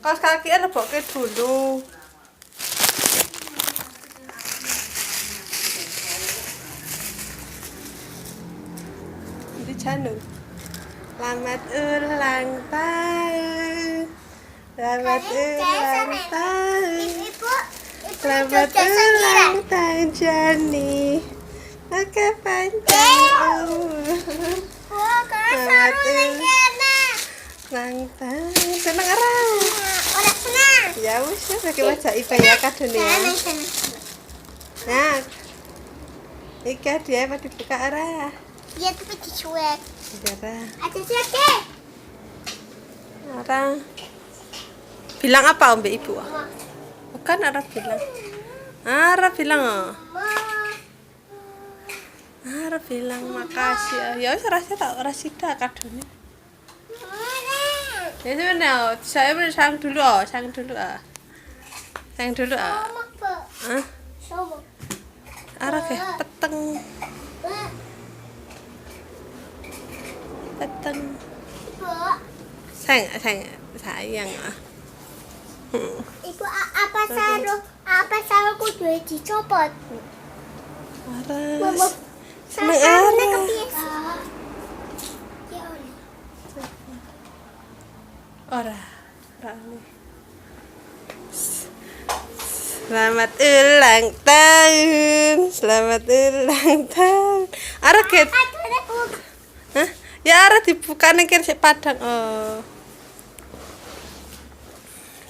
Kaos kaki lebokke dulu. Di Janu. Selamat ulang tahun. Selamat ulang tahun. Selamat ulang tahun Jani. Maka panjang umur. Selamat ulang tahun. Senang arah. Orang senang. Ya wis pakai wajah iba ya kadone ya. Nah. Iki dia apa dibuka arah. Iya tapi dicuek. Arah. Ada siapa? Arah. Bilang apa Mbak Ibu? Bukan Arah bilang. Arah bilang oh. Arah bilang makasih. Ya wis rasanya tak rasida kadone. Ya sebenarnya saya sang dulu oh, sang dulu ah. Sang dulu ah. Hah? Arah ke peteng. Peteng. Sayang ah. Ibu apa saruh kudu dicopot. Arah. Seneng Sarungnya Arah. kebiasa. Ora nih. Selamat ulang tahun. Selamat ulang tahun. Arah ket. Hah? Ya arah dibuka ning kene sik padang. Oh.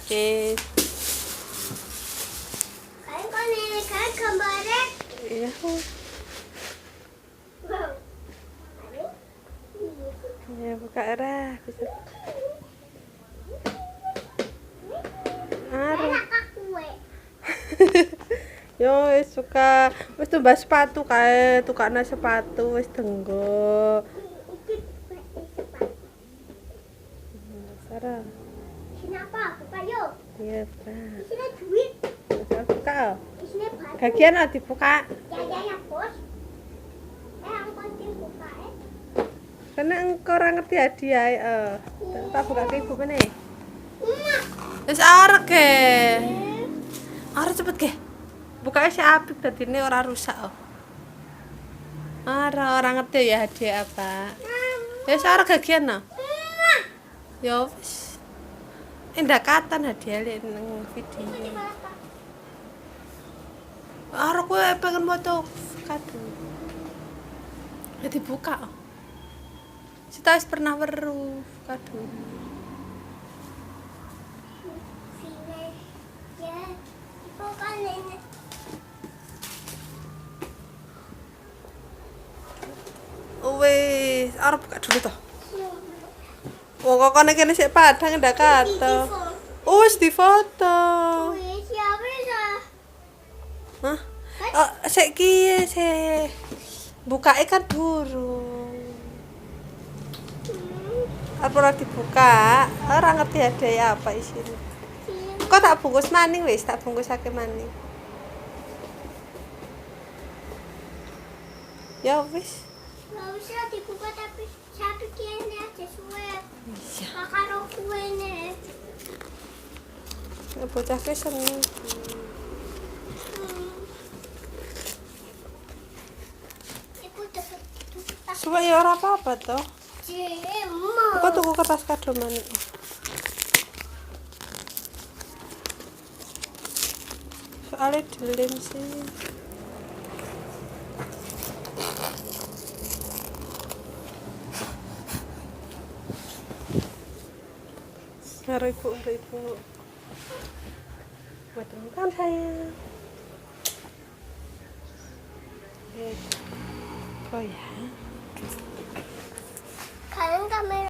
Oke. Kan gambarnya. Iya. Ya buka arah bisa. Arah. Yo wis suka wis tumbas sepatu kae tukana sepatu wis denggo. Sarah. Sini apa? Buka yuk. Iya, buka. Sini duit. Buka. Sini batu. Bagian dibuka. Ya bos. Ang penting buka Karena engkau orang ngerti hadiah tak buka ke ibu mana? Wis arek ke. Arek cepet ke. Bukanya si apik tadi ini orang rusak oh. Orang ngerti ya hadiah apa. Ya arek gagian no. Ya wis. Indakatan hadiah nang video. Arek kowe pengen foto kado. Ya dibuka oh. Kita harus pernah weruh kado. Ya, itu kan ini. Wis, arep buka dulu toh. Wong kok kene kene sik padang ndak kato. Wis difoto. Wis ya wis. Hah? Oh, sik kiye sik. Bukake kan burung. Apa ora dibuka? Ora ngerti hadiah apa isine. Kok tak bungkus maning wis, tak bungkusake maning. Ya wis. Nggak usah dibuka tapi satu kene aja suwe. Iya. Karo kuene. Ya bocah ke seneng. Iku dapat. Suwe ya ora apa-apa toh. Cemo. Kok tuku kertas kado maning. Soalnya dilem sih. Karo ibu. Buat teman saya. Oh ya.